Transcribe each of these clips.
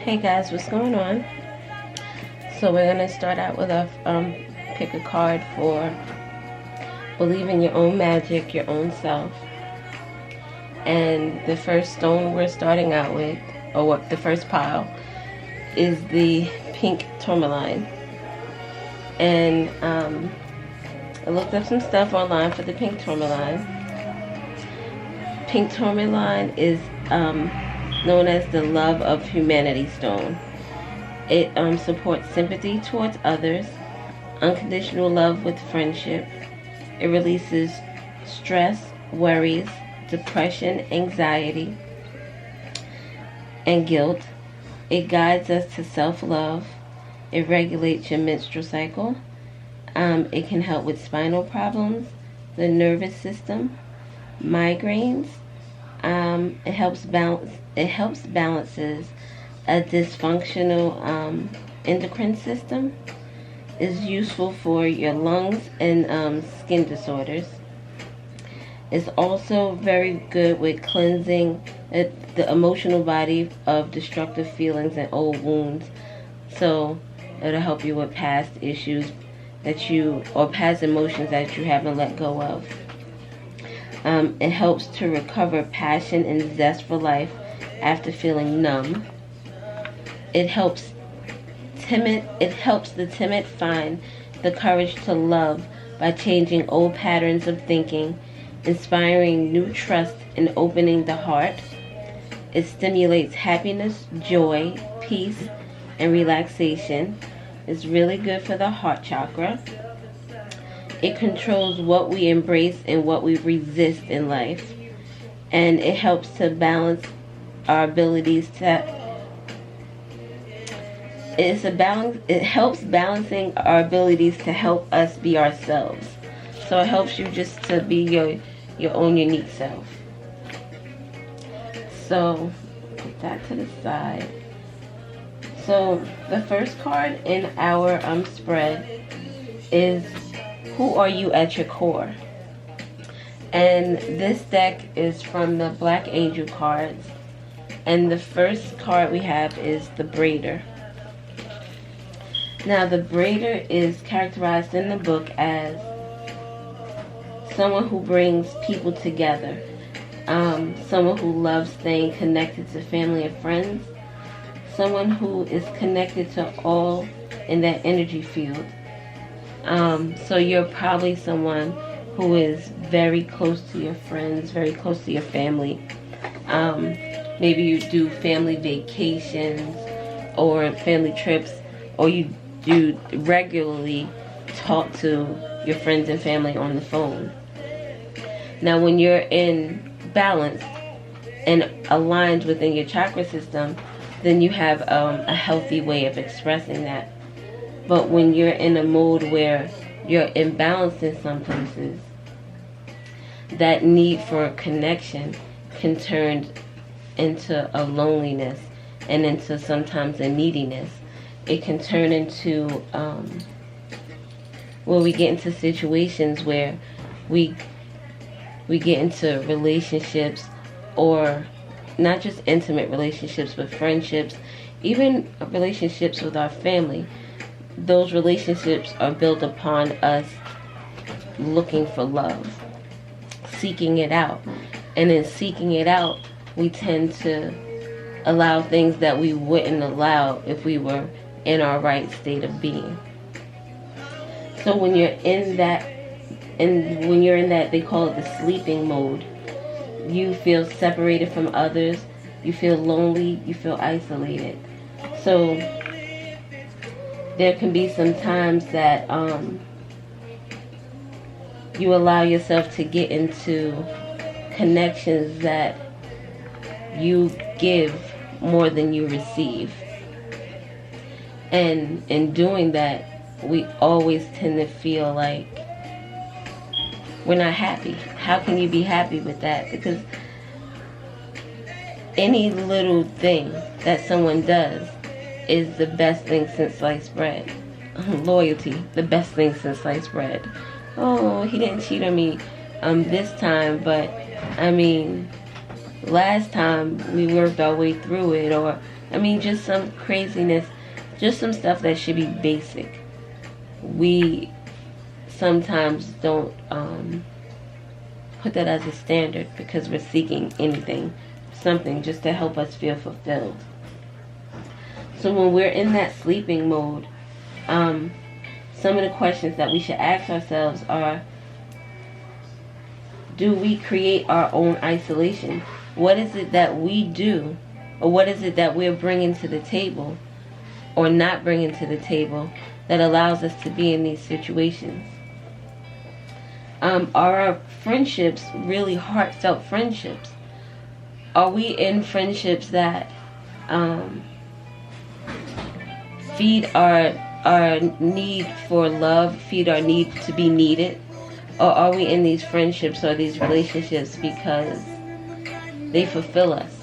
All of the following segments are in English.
Hey guys, what's going on? So we're gonna start out with a pick a card for believe in your own magic, your own self. And the first stone we're starting out with, or what the first pile, is the pink tourmaline. And I looked up some stuff online for the pink tourmaline. Pink tourmaline is known as the love of humanity stone. It supports sympathy towards others, unconditional love with friendship. It releases stress, worries, depression, anxiety, and guilt. It guides us to self-love. It regulates your menstrual cycle. It can help with spinal problems, the nervous system, migraines. It helps balances a dysfunctional endocrine system. Is useful for your lungs and skin disorders. It's also very good with cleansing the emotional body of destructive feelings and old wounds. So it'll help you with past issues or past emotions that you haven't let go of. It helps to recover passion and zest for life after feeling numb. It helps the timid find the courage to love by changing old patterns of thinking, inspiring new trust, and opening the heart. It stimulates happiness, joy, peace, and relaxation. It's really good for the heart chakra. It controls what we embrace and what we resist in life. And it helps to balance our abilities to... It helps balancing our abilities to help us be ourselves. So it helps you just to be your own unique self. So put that to the side. So the first card in our spread is who are you at your core? And this deck is from the Black Angel cards. And the first card we have is the Braider. Now the Braider is characterized in the book as someone who brings people together. Someone who loves staying connected to family and friends. Someone who is connected to all in that energy field. So you're probably someone who is very close to your friends, very close to your family. Maybe you do family vacations or family trips, or you do regularly talk to your friends and family on the phone. Now when you're in balance and aligned within your chakra system, then you have a healthy way of expressing that. But when you're in a mode where you're imbalanced in some places, that need for connection can turn into a loneliness and into sometimes a neediness. It can turn into where we get into situations where we get into relationships, or not just intimate relationships, but friendships, even relationships with our family. Those relationships are built upon us looking for love, seeking it out. And in seeking it out, we tend to allow things that we wouldn't allow if we were in our right state of being. So when you're in that, they call it the sleeping mode, you feel separated from others, you feel lonely, you feel isolated. So there can be some times that you allow yourself to get into connections that you give more than you receive. And in doing that, we always tend to feel like we're not happy. How can you be happy with that? Because any little thing that someone does is the best thing since sliced bread. Loyalty, the best thing since sliced bread. Oh, he didn't cheat on me this time, but I mean, last time we worked our way through it, or I mean, just some craziness, just some stuff that should be basic. We sometimes don't put that as a standard because we're seeking something just to help us feel fulfilled. So when we're in that sleeping mode, some of the questions that we should ask ourselves are, do we create our own isolation? What is it that we do, or what is it that we're bringing to the table or not bringing to the table that allows us to be in these situations? Are our friendships really heartfelt friendships? Are we in friendships that feed our need for love, feed our need to be needed? Or are we in these friendships or these relationships because they fulfill us?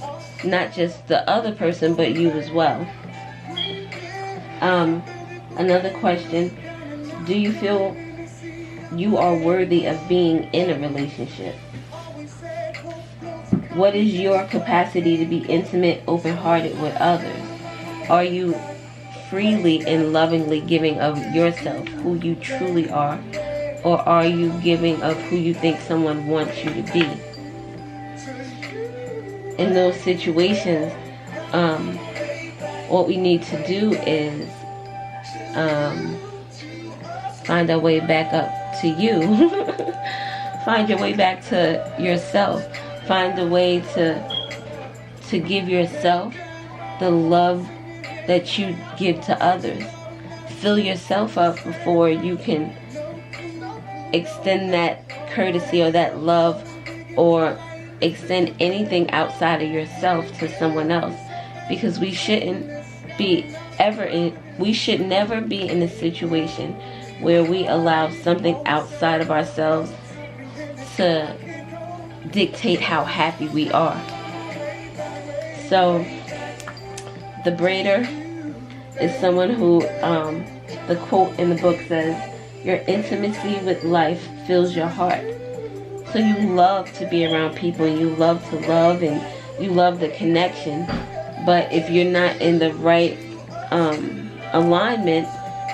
Not just the other person, but you as well. Another question, do you feel you are worthy of being in a relationship? What is your capacity to be intimate, open-hearted with others? Are you freely and lovingly giving of yourself, who you truly are? Or are you giving of who you think someone wants you to be? In those situations, what we need to do is find our way back up to you. Find your way back to yourself. Find a way to give yourself the love that you give to others. Fill yourself up before you can extend that courtesy or that love or extend anything outside of yourself to someone else. Because we should never be in a situation where we allow something outside of ourselves to dictate how happy we are. So the braider is someone who, the quote in the book says, your intimacy with life fills your heart. So you love to be around people, and you love to love, and you love the connection. But if you're not in the right alignment,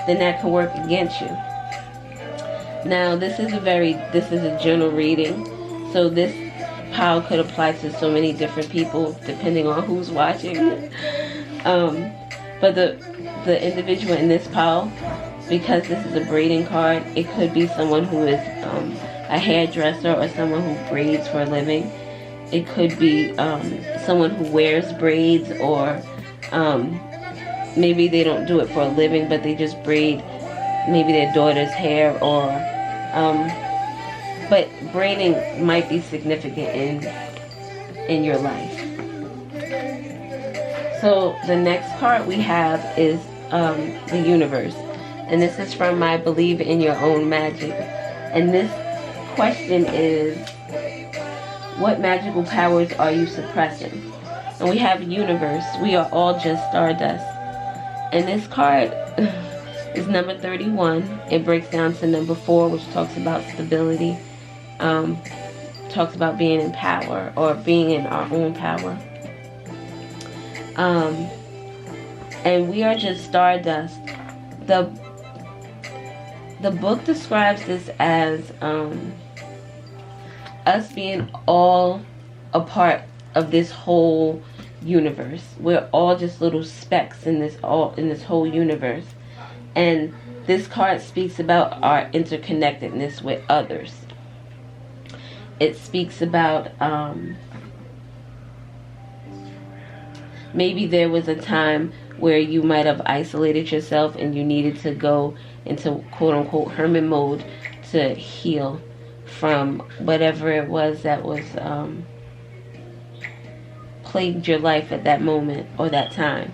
then that can work against you. Now, this is a general reading, so this pile could apply to so many different people depending on who's watching. But the individual in this pile, because this is a braiding card, it could be someone who is a hairdresser or someone who braids for a living. It could be someone who wears braids, or maybe they don't do it for a living, but they just braid maybe their daughter's hair, or but braiding might be significant in your life. So the next card we have is the universe, and this is from my Believe in Your Own Magic. And this question is, what magical powers are you suppressing? And we have universe. We are all just stardust. And this card is number 31. It breaks down to number 4, which talks about stability. Talks about being in power, or being in our own power. And we are just stardust. The book describes this as us being all a part of this whole universe. We're all just little specks in this whole universe. And this card speaks about our interconnectedness with others. It speaks about maybe there was a time where you might have isolated yourself and you needed to go into quote-unquote hermit mode to heal from whatever it was that was plagued your life at that moment or that time.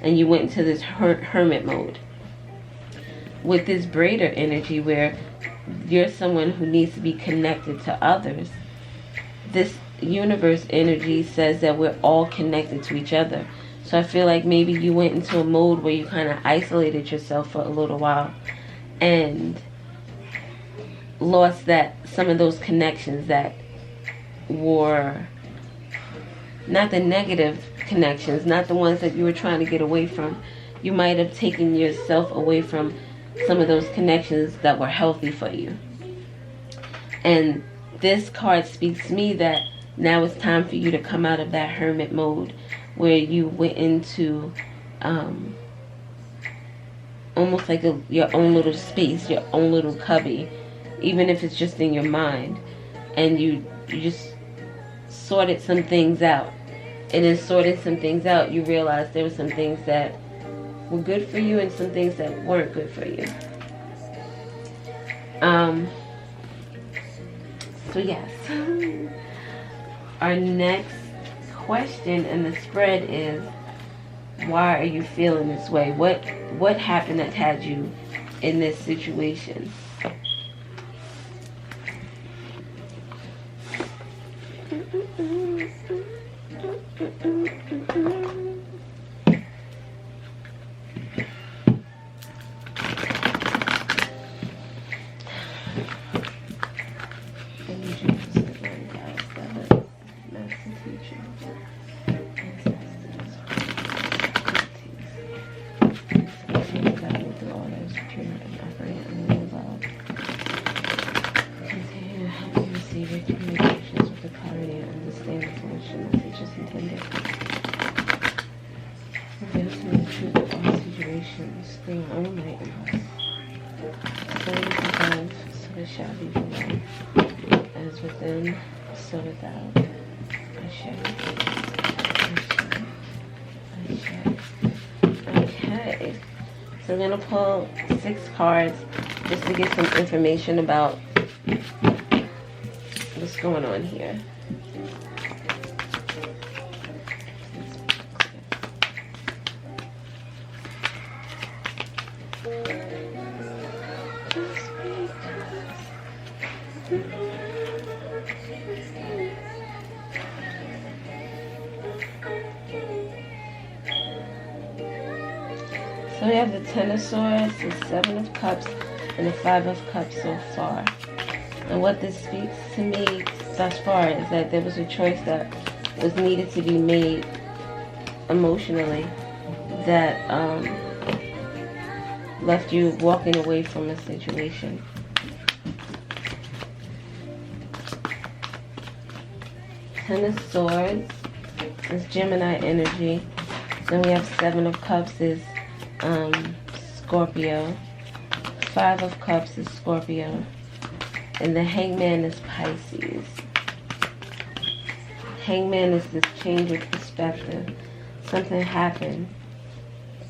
And you went into this hermit mode. With this braider energy, where you're someone who needs to be connected to others, this universe energy says that we're all connected to each other. So I feel like maybe you went into a mode where you kind of isolated yourself for a little while and lost some of those connections that were not the negative connections, not the ones that you were trying to get away from. You might have taken yourself away from some of those connections that were healthy for you. And this card speaks to me that now it's time for you to come out of that hermit mode where you went into almost like your own little space, your own little cubby, even if it's just in your mind, and you just sorted some things out. And in sorting some things out, you realized there were some things that were good for you and some things that weren't good for you. So yes, our next question in the spread is, why are you feeling this way? What happened that had you in this situation? Shall be below, as within, so without. Okay, so I'm going to pull 6 cards just to get some information about what's going on here. So we have the 10 of Swords, the 7 of Cups, and the 5 of Cups so far. And what this speaks to me thus far is that there was a choice that was needed to be made emotionally that left you walking away from a situation. Ten of Swords is Gemini energy. Then we have 7 of Cups is Scorpio. 5 of Cups is Scorpio. And the Hangman is Pisces. Hangman is this change of perspective. Something happened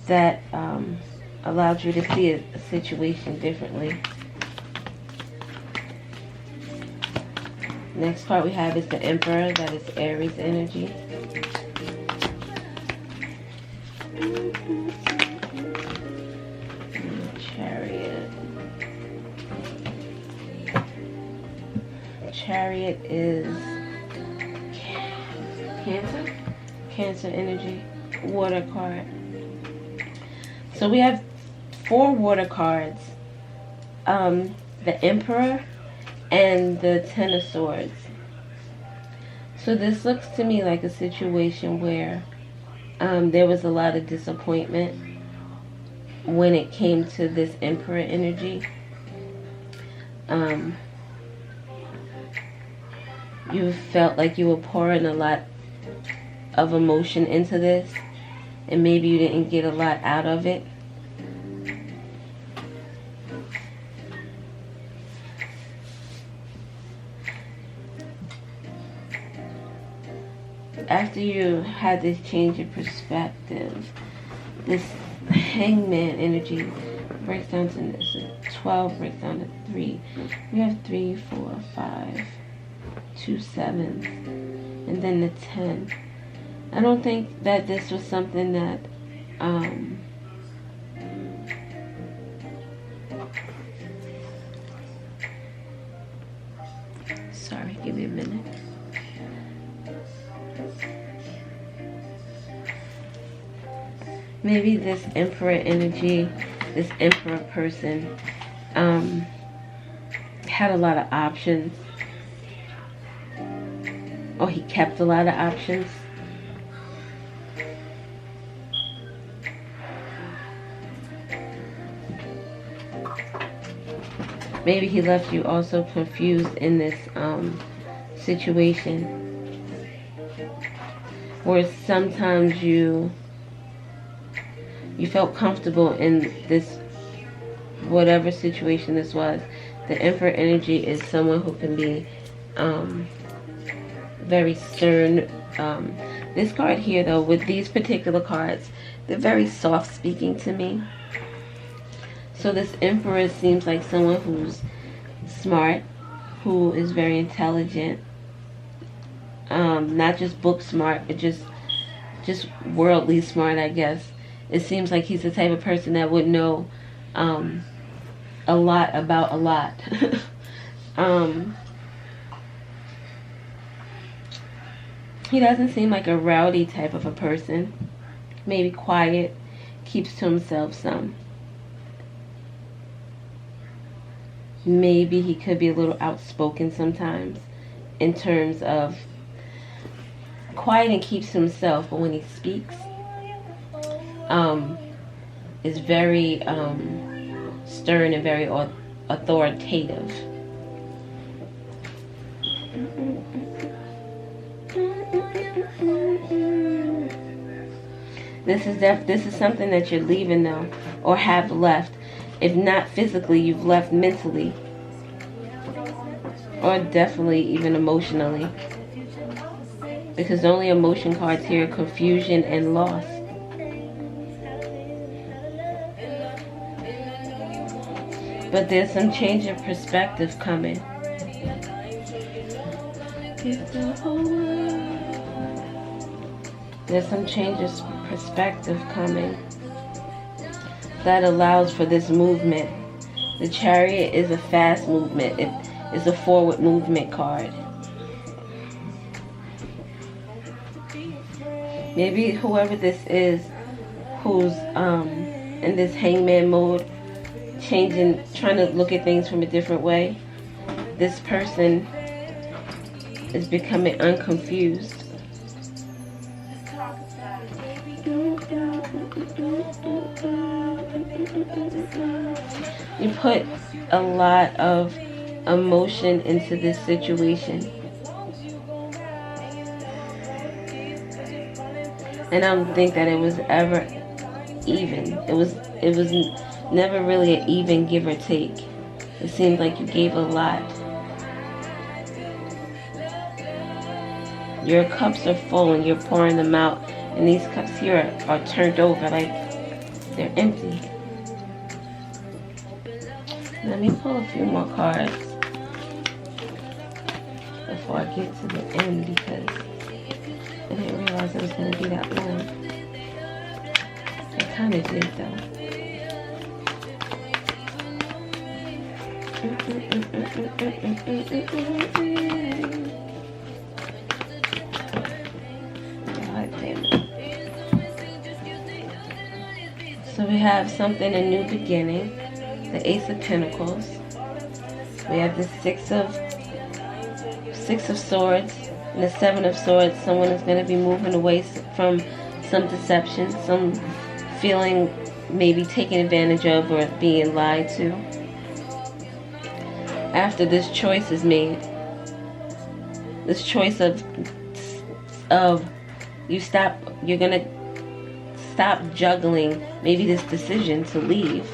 that allowed you to see a situation differently. Next card we have is the Emperor. That is Aries energy. Chariot is Cancer energy, water card. So we have 4 water cards, the Emperor and the 10 of Swords. So this looks to me like a situation where there was a lot of disappointment when it came to this Emperor energy. You felt like you were pouring a lot of emotion into this, and maybe you didn't get a lot out of it. After you had this change of perspective, this Hangman energy breaks down to this. 12 breaks down to 3. We have 3, 4, 5, 2 7s, and then the 10. I don't think that this was something that sorry, give me a minute. Maybe this Emperor energy, this Emperor person had a lot of options, or he kept a lot of options. Maybe he left you also confused in this situation, where sometimes you felt comfortable in this, whatever situation this was. The Emperor energy is someone who can be very stern. This card here, though, with these particular cards, they're very soft speaking to me. So this Emperor seems like someone who's smart, who is very intelligent, not just book smart, but just worldly smart, I guess. It seems like he's the type of person that would know a lot about a lot. He doesn't seem like a rowdy type of a person. Maybe quiet, keeps to himself some. Maybe he could be a little outspoken sometimes, in terms of quiet and keeps to himself, but when he speaks, is very stern and very authoritative. This is something that you're leaving, though, or have left. If not physically, you've left mentally, or definitely even emotionally, because the only emotion cards here are confusion and loss. But there's some change of perspective coming. There's some change of perspective coming that allows for this movement. The Chariot is a fast movement. It is a forward movement card. Maybe whoever this is, who's in this hangman mode, changing, trying to look at things from a different way, this person is becoming unconfused. You put a lot of emotion into this situation, and I don't think that it was ever even. It was never really an even give or take. It seemed like you gave a lot. Your cups are full and you're pouring them out, and these cups here are turned over like they're empty. Let me pull a few more cards before I get to the end, because I didn't realize it was going to be that long. I kind of did, though. God damn it. So we have something, a new beginning. The Ace of Pentacles. We have the Six of Swords and the Seven of Swords. Someone is going to be moving away from some deception, some feeling maybe taken advantage of or being lied to. After this choice is made, this choice of you're going to stop juggling maybe this decision to leave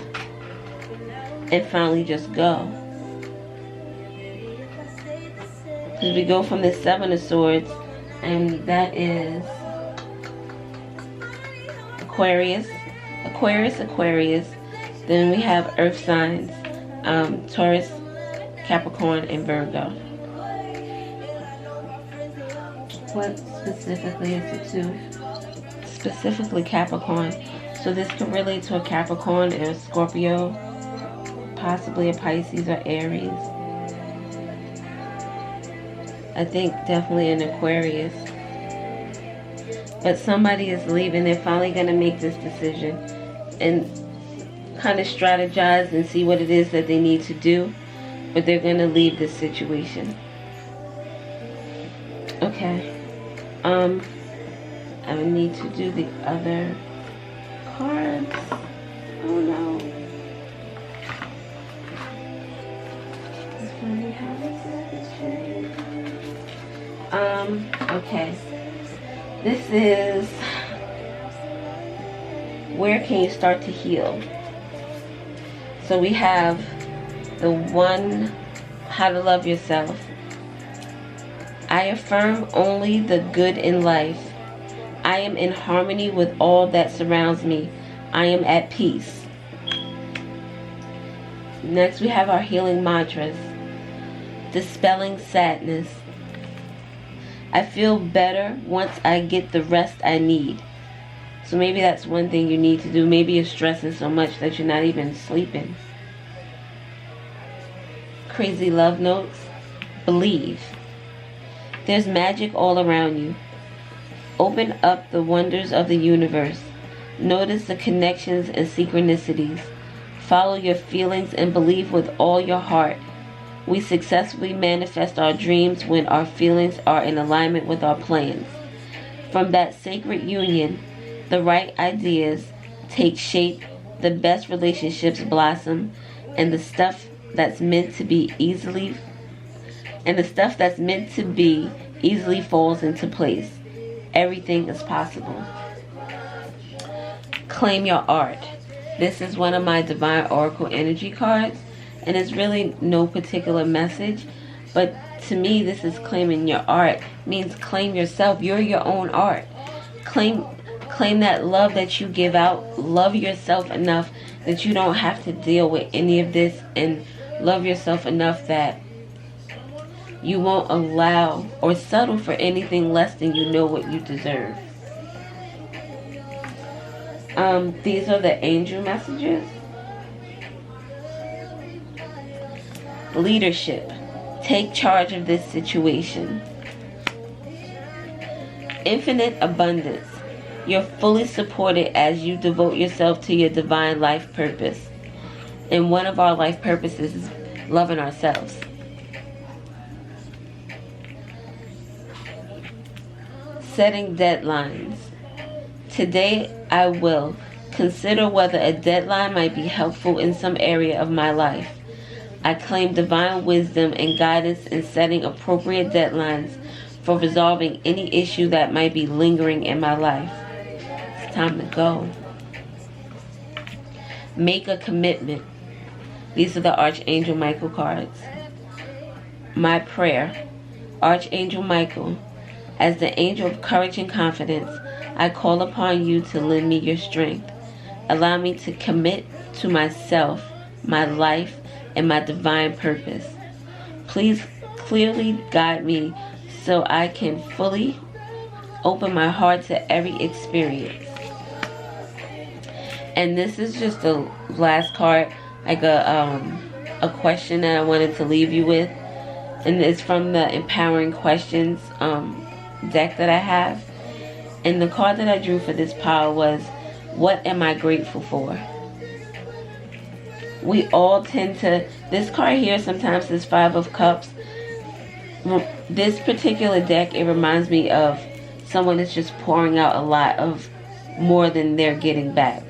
and finally just go. Because we go from the Seven of Swords, and that is Aquarius. Then we have Earth signs, Taurus, Capricorn, and Virgo. What specifically is it to? Specifically Capricorn. So this could relate to a Capricorn and a Scorpio, possibly a Pisces or Aries. I think definitely an Aquarius. But somebody is leaving. They're finally going to make this decision and kind of strategize and see what it is that they need to do. But they're going to leave this situation. Okay. I would need to do the other cards. Oh no. Okay. This is where can you start to heal? So we have the one, how to love yourself. I affirm only the good in life. I am in harmony with all that surrounds me. I am at peace. Next we have our healing mantras. Dispelling sadness. I feel better once I get the rest I need. So maybe that's one thing you need to do. Maybe you're stressing so much that you're not even sleeping. Crazy love notes. Believe. There's magic all around you. Open up the wonders of the universe. Notice the connections and synchronicities. Follow your feelings and believe with all your heart. We successfully manifest our dreams when our feelings are in alignment with our plans. From that sacred union, the right ideas take shape, the best relationships blossom, and the stuff that's meant to be easily falls into place. Everything is possible. Claim your art. This is one of my Divine Oracle energy cards, and it's really no particular message, but to me this is claiming your art. It means claim yourself. You're your own art. Claim that love that you give out. Love yourself enough that you don't have to deal with any of this, and love yourself enough that you won't allow or settle for anything less than you know what you deserve. These are the angel messages. Leadership. Take charge of this situation. Infinite abundance. You're fully supported as you devote yourself to your divine life purpose. And one of our life purposes is loving ourselves. Setting deadlines. Today I will consider whether a deadline might be helpful in some area of my life. I claim divine wisdom and guidance in setting appropriate deadlines for resolving any issue that might be lingering in my life. It's time to go. Make a commitment. These are the Archangel Michael cards. My prayer. Archangel Michael, as the angel of courage and confidence, I call upon you to lend me your strength. Allow me to commit to myself, my life, and my divine purpose. Please clearly guide me so I can fully open my heart to every experience. And this is just the last card, like a question that I wanted to leave you with. And it's from the Empowering Questions deck that I have. And the card that I drew for this pile was, what am I grateful for? We all tend to, this card here sometimes is 5 of Cups. This particular deck, it reminds me of someone that's just pouring out a lot of more than they're getting back.